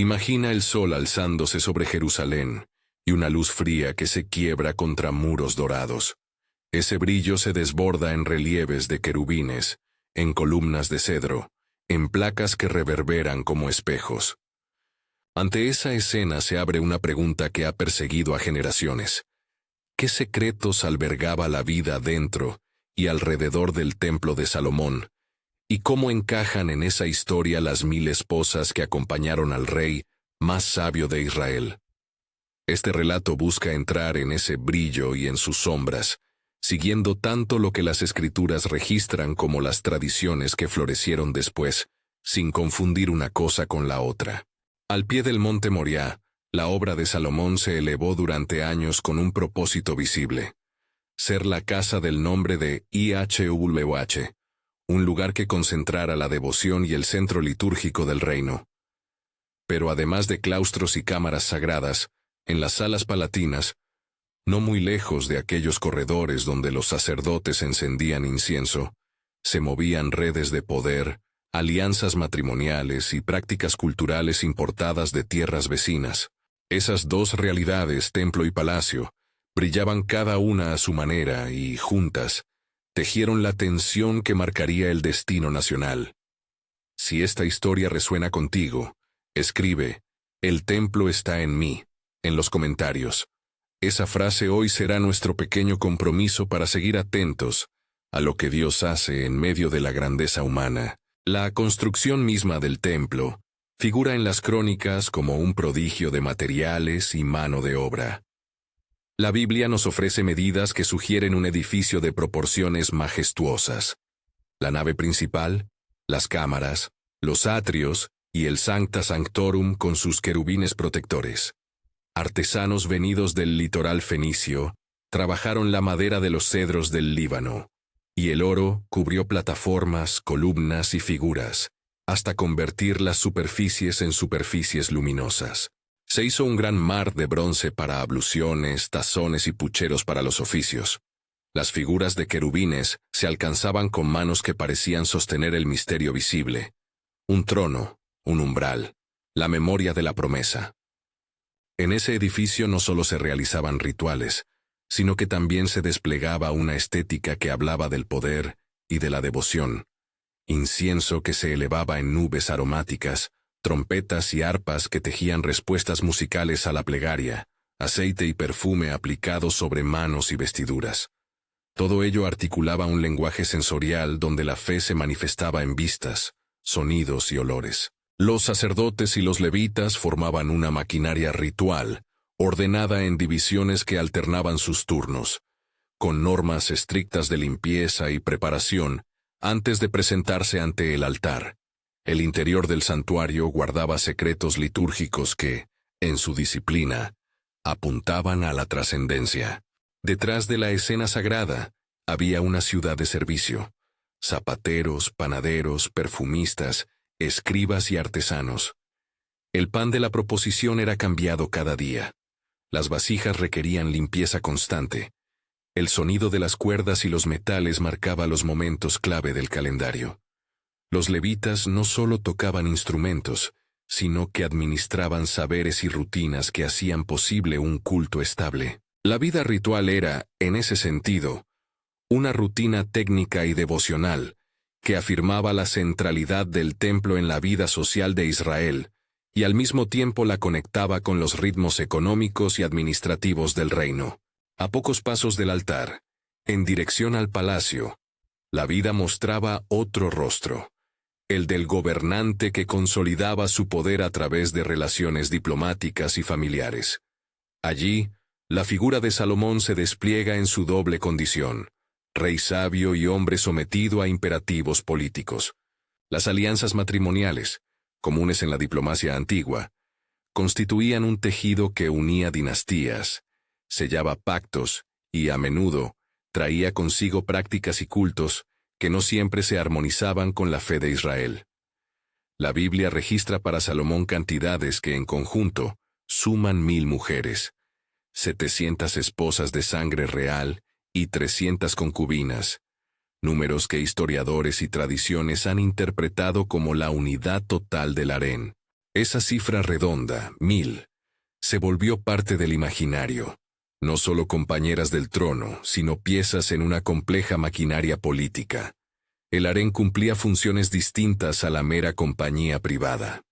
Imagina el sol alzándose sobre Jerusalén y una luz fría que se quiebra contra muros dorados. Ese brillo se desborda en relieves de querubines, en columnas de cedro, en placas que reverberan como espejos. Ante esa escena se abre una pregunta que ha perseguido a generaciones. ¿Qué secretos albergaba la vida dentro y alrededor del templo de Salomón? ¿Y cómo encajan en esa historia las 1000 esposas que acompañaron al rey más sabio de Israel? Este relato busca entrar en ese brillo y en sus sombras, siguiendo tanto lo que las escrituras registran como las tradiciones que florecieron después, sin confundir una cosa con la otra. Al pie del monte Moriah, la obra de Salomón se elevó durante años con un propósito visible: ser la casa del nombre de Yahweh, un lugar que concentrara la devoción y el centro litúrgico del reino. Pero además de claustros y cámaras sagradas, en las salas palatinas, no muy lejos de aquellos corredores donde los sacerdotes encendían incienso, se movían redes de poder, alianzas matrimoniales y prácticas culturales importadas de tierras vecinas. Esas dos realidades, templo y palacio, brillaban cada una a su manera y, juntas, tejieron la tensión que marcaría el destino nacional. Si esta historia resuena contigo, escribe: "El templo está en mí", en los comentarios. Esa frase hoy será nuestro pequeño compromiso para seguir atentos a lo que Dios hace en medio de la grandeza humana. La construcción misma del templo figura en las crónicas como un prodigio de materiales y mano de obra. La Biblia nos ofrece medidas que sugieren un edificio de proporciones majestuosas. La nave principal, las cámaras, los atrios y el Sancta Sanctorum con sus querubines protectores. Artesanos venidos del litoral fenicio trabajaron la madera de los cedros del Líbano, y el oro cubrió plataformas, columnas y figuras, hasta convertir las superficies en superficies luminosas. Se hizo un gran mar de bronce para abluciones, tazones y pucheros para los oficios. Las figuras de querubines se alcanzaban con manos que parecían sostener el misterio visible: un trono, un umbral, la memoria de la promesa. En ese edificio no solo se realizaban rituales, sino que también se desplegaba una estética que hablaba del poder y de la devoción. Incienso que se elevaba en nubes aromáticas, trompetas y arpas que tejían respuestas musicales a la plegaria, aceite y perfume aplicados sobre manos y vestiduras. Todo ello articulaba un lenguaje sensorial donde la fe se manifestaba en vistas, sonidos y olores. Los sacerdotes y los levitas formaban una maquinaria ritual, ordenada en divisiones que alternaban sus turnos, con normas estrictas de limpieza y preparación antes de presentarse ante el altar. El interior del santuario guardaba secretos litúrgicos que, en su disciplina, apuntaban a la trascendencia. Detrás de la escena sagrada había una ciudad de servicio: zapateros, panaderos, perfumistas, escribas y artesanos. El pan de la proposición era cambiado cada día. Las vasijas requerían limpieza constante. El sonido de las cuerdas y los metales marcaba los momentos clave del calendario. Los levitas no solo tocaban instrumentos, sino que administraban saberes y rutinas que hacían posible un culto estable. La vida ritual era, en ese sentido, una rutina técnica y devocional que afirmaba la centralidad del templo en la vida social de Israel y al mismo tiempo la conectaba con los ritmos económicos y administrativos del reino. A pocos pasos del altar, en dirección al palacio, la vida mostraba otro rostro: el del gobernante que consolidaba su poder a través de relaciones diplomáticas y familiares. Allí, la figura de Salomón se despliega en su doble condición: rey sabio y hombre sometido a imperativos políticos. Las alianzas matrimoniales, comunes en la diplomacia antigua, constituían un tejido que unía dinastías, sellaba pactos y, a menudo, traía consigo prácticas y cultos que no siempre se armonizaban con la fe de Israel. La Biblia registra para Salomón cantidades que en conjunto suman 1000 mujeres, 700 esposas de sangre real y 300 concubinas, números que historiadores y tradiciones han interpretado como la unidad total del harén. Esa cifra redonda, 1000, se volvió parte del imaginario, no solo compañeras del trono, sino piezas en una compleja maquinaria política. El harén cumplía funciones distintas a la mera compañía privada.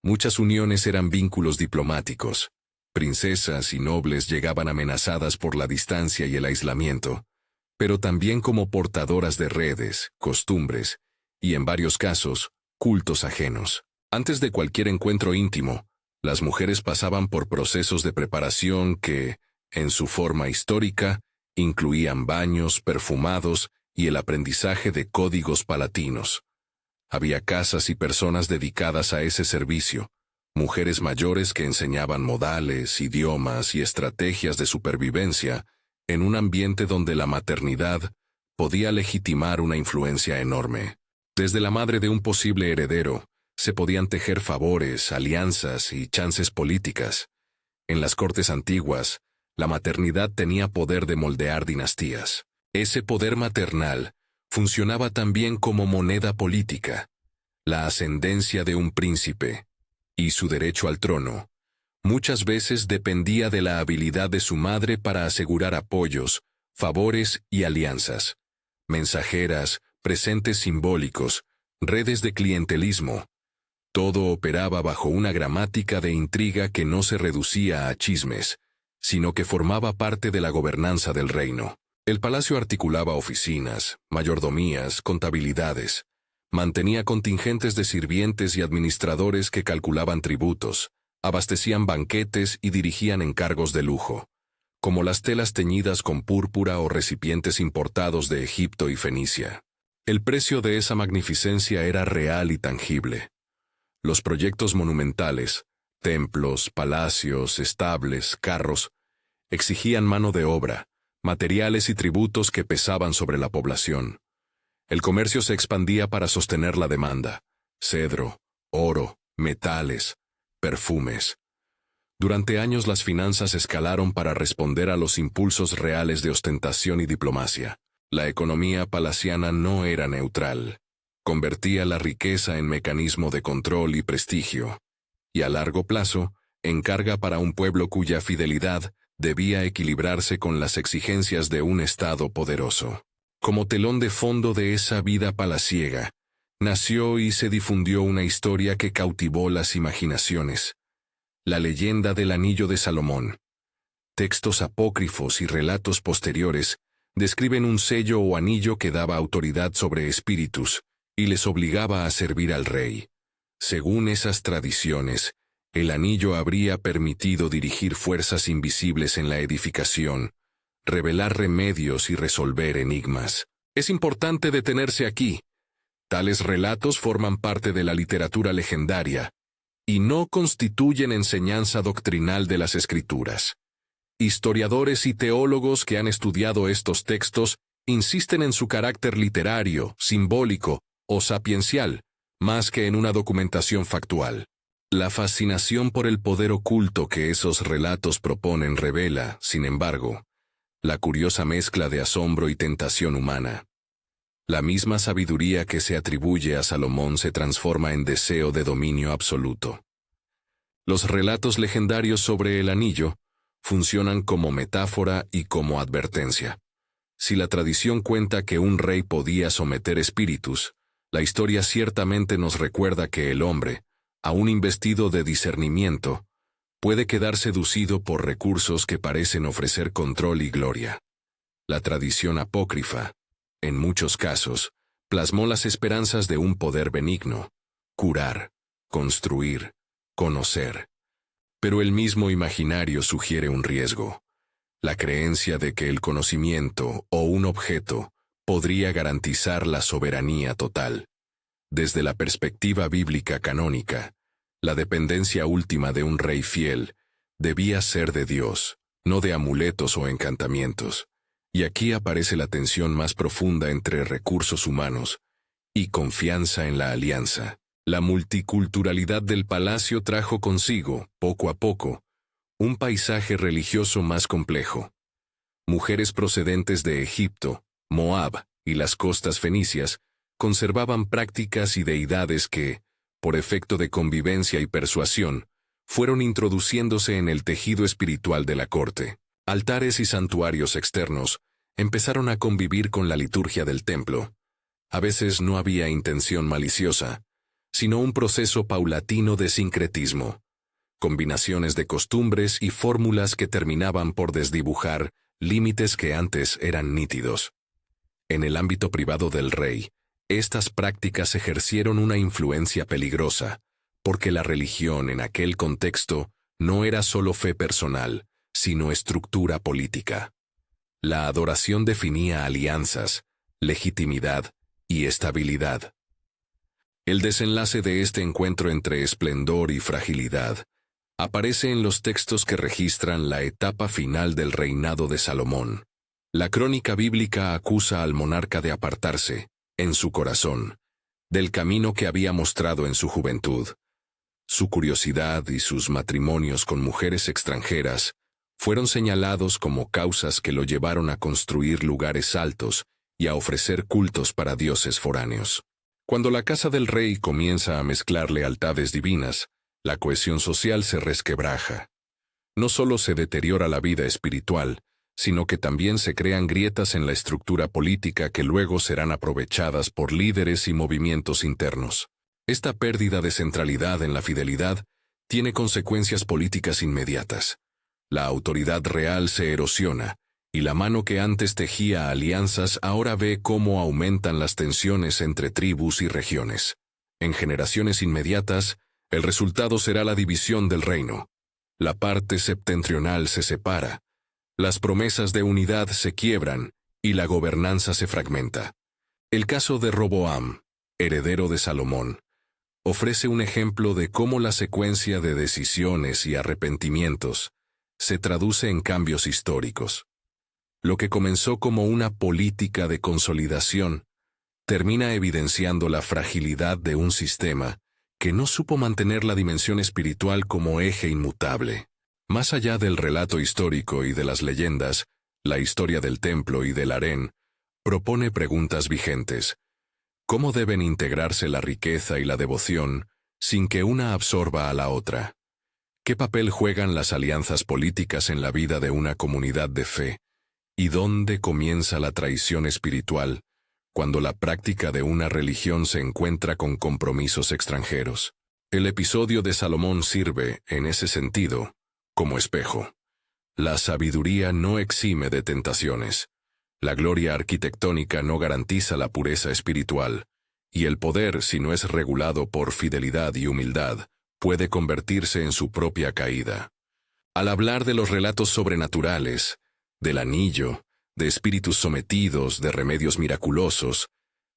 Muchas uniones eran vínculos diplomáticos. Princesas y nobles llegaban amenazadas por la distancia y el aislamiento, pero también como portadoras de redes, costumbres y, en varios casos, cultos ajenos. Antes de cualquier encuentro íntimo, las mujeres pasaban por procesos de preparación que, en su forma histórica, incluían baños perfumados y el aprendizaje de códigos palatinos. Había casas y personas dedicadas a ese servicio, mujeres mayores que enseñaban modales, idiomas y estrategias de supervivencia en un ambiente donde la maternidad podía legitimar una influencia enorme. Desde la madre de un posible heredero, se podían tejer favores, alianzas y chances políticas. En las cortes antiguas, la maternidad tenía poder de moldear dinastías. Ese poder maternal funcionaba también como moneda política. La ascendencia de un príncipe y su derecho al trono muchas veces dependía de la habilidad de su madre para asegurar apoyos, favores y alianzas. Mensajeras, presentes simbólicos, redes de clientelismo. Todo operaba bajo una gramática de intriga que no se reducía a chismes, sino que formaba parte de la gobernanza del reino. El palacio articulaba oficinas, mayordomías, contabilidades. Mantenía contingentes de sirvientes y administradores que calculaban tributos, abastecían banquetes y dirigían encargos de lujo, como las telas teñidas con púrpura o recipientes importados de Egipto y Fenicia. El precio de esa magnificencia era real y tangible. Los proyectos monumentales, templos, palacios, estables, carros, exigían mano de obra, materiales y tributos que pesaban sobre la población. El comercio se expandía para sostener la demanda: cedro, oro, metales, perfumes. Durante años las finanzas escalaron para responder a los impulsos reales de ostentación y diplomacia. La economía palaciana no era neutral. Convertía la riqueza en mecanismo de control y prestigio, y a largo plazo, en carga para un pueblo cuya fidelidad debía equilibrarse con las exigencias de un Estado poderoso. Como telón de fondo de esa vida palaciega, nació y se difundió una historia que cautivó las imaginaciones: la leyenda del Anillo de Salomón. Textos apócrifos y relatos posteriores describen un sello o anillo que daba autoridad sobre espíritus y les obligaba a servir al rey. Según esas tradiciones, el anillo habría permitido dirigir fuerzas invisibles en la edificación, revelar remedios y resolver enigmas. Es importante detenerse aquí. Tales relatos forman parte de la literatura legendaria y no constituyen enseñanza doctrinal de las Escrituras. Historiadores y teólogos que han estudiado estos textos insisten en su carácter literario, simbólico o sapiencial, más que en una documentación factual. La fascinación por el poder oculto que esos relatos proponen revela, sin embargo, la curiosa mezcla de asombro y tentación humana. La misma sabiduría que se atribuye a Salomón se transforma en deseo de dominio absoluto. Los relatos legendarios sobre el anillo funcionan como metáfora y como advertencia. Si la tradición cuenta que un rey podía someter espíritus, la historia ciertamente nos recuerda que el hombre, aún investido de discernimiento, puede quedar seducido por recursos que parecen ofrecer control y gloria. La tradición apócrifa, en muchos casos, plasmó las esperanzas de un poder benigno: curar, construir, conocer. Pero el mismo imaginario sugiere un riesgo: la creencia de que el conocimiento o un objeto podría garantizar la soberanía total. Desde la perspectiva bíblica canónica, la dependencia última de un rey fiel debía ser de Dios, no de amuletos o encantamientos. Y aquí aparece la tensión más profunda entre recursos humanos y confianza en la alianza. La multiculturalidad del palacio trajo consigo, poco a poco, un paisaje religioso más complejo. Mujeres procedentes de Egipto, Moab y las costas fenicias conservaban prácticas y deidades que, por efecto de convivencia y persuasión, fueron introduciéndose en el tejido espiritual de la corte. Altares y santuarios externos empezaron a convivir con la liturgia del templo. A veces no había intención maliciosa, sino un proceso paulatino de sincretismo, combinaciones de costumbres y fórmulas que terminaban por desdibujar límites que antes eran nítidos. En el ámbito privado del rey, estas prácticas ejercieron una influencia peligrosa, porque la religión en aquel contexto no era solo fe personal, sino estructura política. La adoración definía alianzas, legitimidad y estabilidad. El desenlace de este encuentro entre esplendor y fragilidad aparece en los textos que registran la etapa final del reinado de Salomón. La crónica bíblica acusa al monarca de apartarse, en su corazón, del camino que había mostrado en su juventud. Su curiosidad y sus matrimonios con mujeres extranjeras fueron señalados como causas que lo llevaron a construir lugares altos y a ofrecer cultos para dioses foráneos. Cuando la casa del rey comienza a mezclar lealtades divinas, la cohesión social se resquebraja. No solo se deteriora la vida espiritual, sino que también se crean grietas en la estructura política que luego serán aprovechadas por líderes y movimientos internos. Esta pérdida de centralidad en la fidelidad tiene consecuencias políticas inmediatas. La autoridad real se erosiona, y la mano que antes tejía alianzas ahora ve cómo aumentan las tensiones entre tribus y regiones. En generaciones inmediatas, el resultado será la división del reino. La parte septentrional se separa, las promesas de unidad se quiebran y la gobernanza se fragmenta. El caso de Roboam, heredero de Salomón, ofrece un ejemplo de cómo la secuencia de decisiones y arrepentimientos se traduce en cambios históricos. Lo que comenzó como una política de consolidación termina evidenciando la fragilidad de un sistema que no supo mantener la dimensión espiritual como eje inmutable. Más allá del relato histórico y de las leyendas, la historia del templo y del harén propone preguntas vigentes. ¿Cómo deben integrarse la riqueza y la devoción sin que una absorba a la otra? ¿Qué papel juegan las alianzas políticas en la vida de una comunidad de fe? ¿Y dónde comienza la traición espiritual cuando la práctica de una religión se encuentra con compromisos extranjeros? El episodio de Salomón sirve, en ese sentido, como espejo. La sabiduría no exime de tentaciones. La gloria arquitectónica no garantiza la pureza espiritual, y el poder, si no es regulado por fidelidad y humildad, puede convertirse en su propia caída. Al hablar de los relatos sobrenaturales, del anillo, de espíritus sometidos, de remedios miraculosos,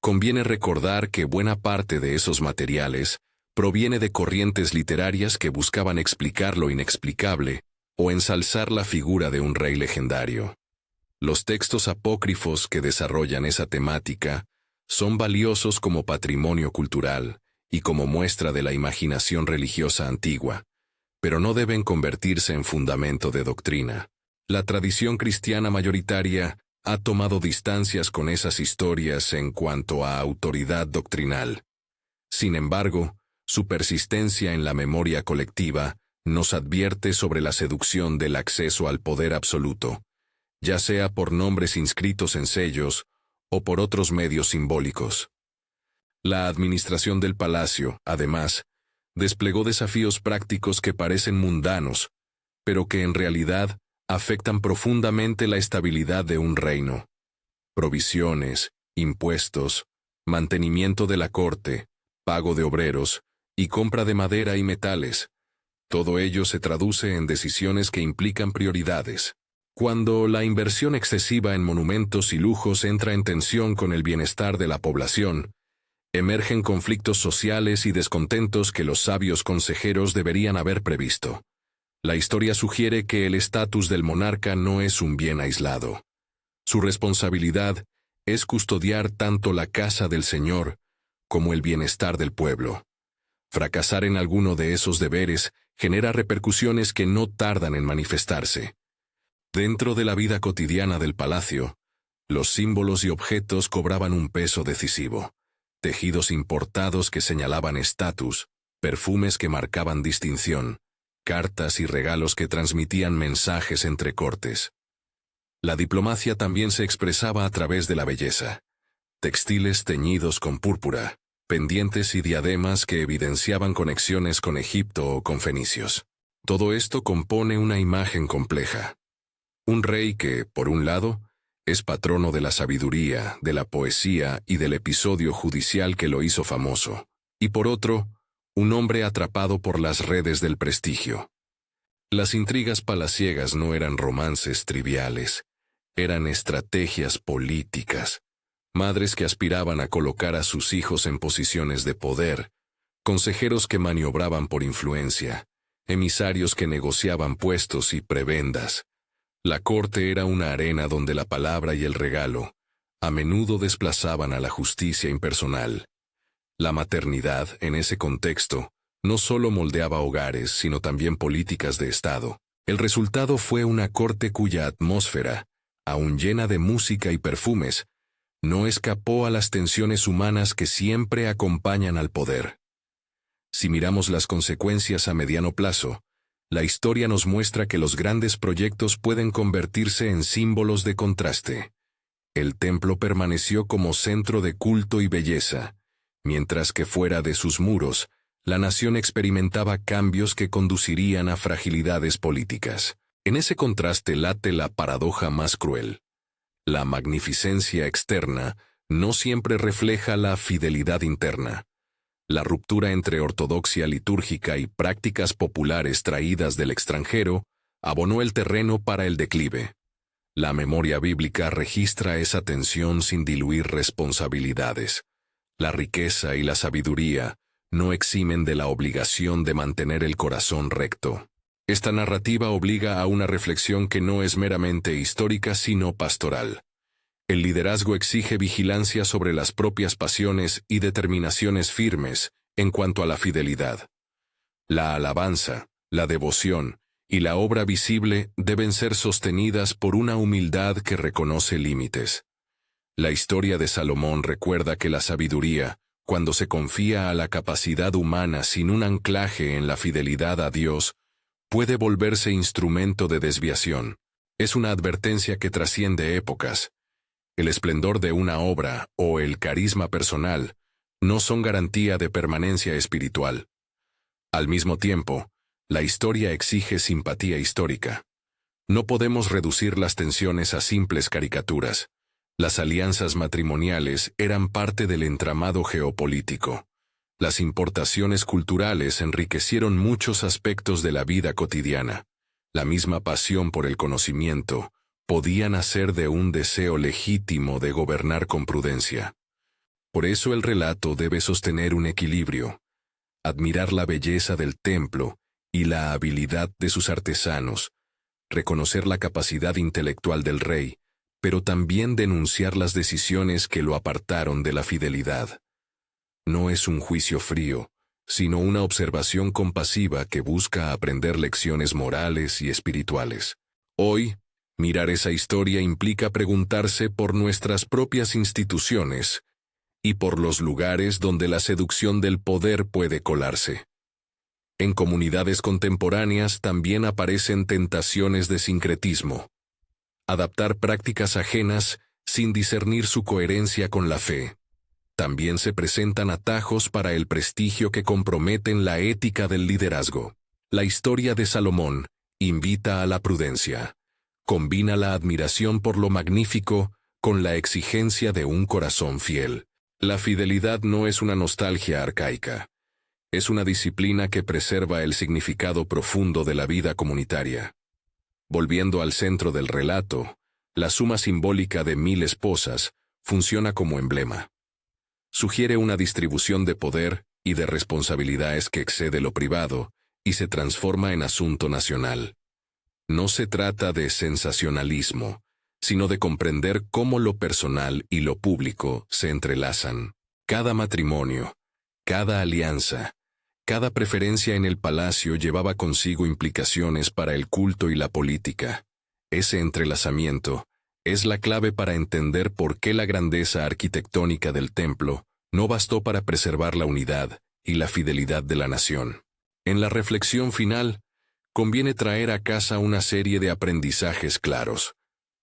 conviene recordar que buena parte de esos materiales proviene de corrientes literarias que buscaban explicar lo inexplicable o ensalzar la figura de un rey legendario. Los textos apócrifos que desarrollan esa temática son valiosos como patrimonio cultural y como muestra de la imaginación religiosa antigua, pero no deben convertirse en fundamento de doctrina. La tradición cristiana mayoritaria ha tomado distancias con esas historias en cuanto a autoridad doctrinal. Sin embargo, su persistencia en la memoria colectiva nos advierte sobre la seducción del acceso al poder absoluto, ya sea por nombres inscritos en sellos o por otros medios simbólicos. La administración del palacio, además, desplegó desafíos prácticos que parecen mundanos, pero que en realidad afectan profundamente la estabilidad de un reino. Provisiones, impuestos, mantenimiento de la corte, pago de obreros y compra de madera y metales. Todo ello se traduce en decisiones que implican prioridades. Cuando la inversión excesiva en monumentos y lujos entra en tensión con el bienestar de la población, emergen conflictos sociales y descontentos que los sabios consejeros deberían haber previsto. La historia sugiere que el estatus del monarca no es un bien aislado. Su responsabilidad es custodiar tanto la casa del Señor como el bienestar del pueblo. Fracasar en alguno de esos deberes genera repercusiones que no tardan en manifestarse. Dentro de la vida cotidiana del palacio, los símbolos y objetos cobraban un peso decisivo. tejidos importados que señalaban estatus, perfumes que marcaban distinción, cartas y regalos que transmitían mensajes entre cortes. La diplomacia también se expresaba a través de la belleza. Textiles teñidos con púrpura, pendientes y diademas que evidenciaban conexiones con Egipto o con fenicios. Todo esto compone una imagen compleja. Un rey que, por un lado, es patrono de la sabiduría, de la poesía y del episodio judicial que lo hizo famoso, y por otro, un hombre atrapado por las redes del prestigio. Las intrigas palaciegas no eran romances triviales, eran estrategias políticas, madres que aspiraban a colocar a sus hijos en posiciones de poder, consejeros que maniobraban por influencia, emisarios que negociaban puestos y prebendas. La corte era una arena donde la palabra y el regalo a menudo desplazaban a la justicia impersonal. La maternidad, en ese contexto, no solo moldeaba hogares, sino también políticas de Estado. El resultado fue una corte cuya atmósfera, aún llena de música y perfumes, no escapó a las tensiones humanas que siempre acompañan al poder. Si miramos las consecuencias a mediano plazo, la historia nos muestra que los grandes proyectos pueden convertirse en símbolos de contraste. El templo permaneció como centro de culto y belleza, mientras que fuera de sus muros, la nación experimentaba cambios que conducirían a fragilidades políticas. En ese contraste late la paradoja más cruel. La magnificencia externa no siempre refleja la fidelidad interna. La ruptura entre ortodoxia litúrgica y prácticas populares traídas del extranjero abonó el terreno para el declive. La memoria bíblica registra esa tensión sin diluir responsabilidades. La riqueza y la sabiduría no eximen de la obligación de mantener el corazón recto. Esta narrativa obliga a una reflexión que no es meramente histórica sino pastoral. El liderazgo exige vigilancia sobre las propias pasiones y determinaciones firmes en cuanto a la fidelidad. La alabanza, la devoción y la obra visible deben ser sostenidas por una humildad que reconoce límites. La historia de Salomón recuerda que la sabiduría, cuando se confía a la capacidad humana sin un anclaje en la fidelidad a Dios, puede volverse instrumento de desviación. Es una advertencia que trasciende épocas. El esplendor de una obra o el carisma personal no son garantía de permanencia espiritual. Al mismo tiempo, la historia exige simpatía histórica. No podemos reducir las tensiones a simples caricaturas. Las alianzas matrimoniales eran parte del entramado geopolítico. Las importaciones culturales enriquecieron muchos aspectos de la vida cotidiana. La misma pasión por el conocimiento podía nacer de un deseo legítimo de gobernar con prudencia. Por eso el relato debe sostener un equilibrio, admirar la belleza del templo y la habilidad de sus artesanos, reconocer la capacidad intelectual del rey, pero también denunciar las decisiones que lo apartaron de la fidelidad. No es un juicio frío, sino una observación compasiva que busca aprender lecciones morales y espirituales. Hoy, mirar esa historia implica preguntarse por nuestras propias instituciones y por los lugares donde la seducción del poder puede colarse. En comunidades contemporáneas también aparecen tentaciones de sincretismo. Adaptar prácticas ajenas sin discernir su coherencia con la fe. También se presentan atajos para el prestigio que comprometen la ética del liderazgo. La historia de Salomón invita a la prudencia. Combina la admiración por lo magnífico con la exigencia de un corazón fiel. La fidelidad no es una nostalgia arcaica. Es una disciplina que preserva el significado profundo de la vida comunitaria. Volviendo al centro del relato, la suma simbólica de 1000 esposas funciona como emblema. Sugiere una distribución de poder y de responsabilidades que excede lo privado y se transforma en asunto nacional. No se trata de sensacionalismo, sino de comprender cómo lo personal y lo público se entrelazan. Cada matrimonio, cada alianza, cada preferencia en el palacio llevaba consigo implicaciones para el culto y la política. Ese entrelazamiento es la clave para entender por qué la grandeza arquitectónica del templo no bastó para preservar la unidad y la fidelidad de la nación. En la reflexión final, conviene traer a casa una serie de aprendizajes claros.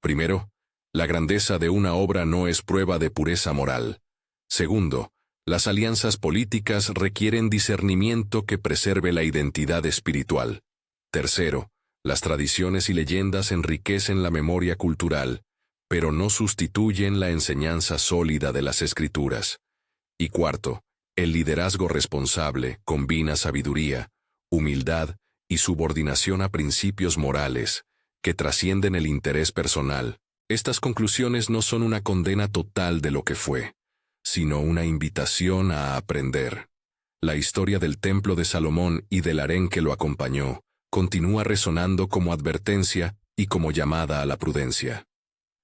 Primero, la grandeza de una obra no es prueba de pureza moral. Segundo, las alianzas políticas requieren discernimiento que preserve la identidad espiritual. Tercero, las tradiciones y leyendas enriquecen la memoria cultural, pero no sustituyen la enseñanza sólida de las Escrituras. Y cuarto, el liderazgo responsable combina sabiduría, humildad y subordinación a principios morales, que trascienden el interés personal. Estas conclusiones no son una condena total de lo que fue, sino una invitación a aprender. La historia del Templo de Salomón y del harén que lo acompañó continúa resonando como advertencia y como llamada a la prudencia.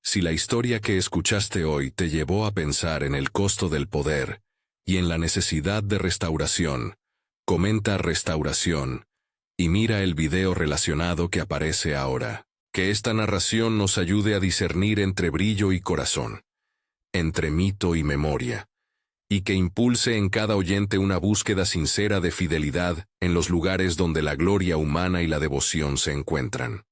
Si la historia que escuchaste hoy te llevó a pensar en el costo del poder y en la necesidad de restauración, comenta restauración y mira el video relacionado que aparece ahora. Que esta narración nos ayude a discernir entre brillo y corazón, entre mito y memoria, y que impulse en cada oyente una búsqueda sincera de fidelidad en los lugares donde la gloria humana y la devoción se encuentran.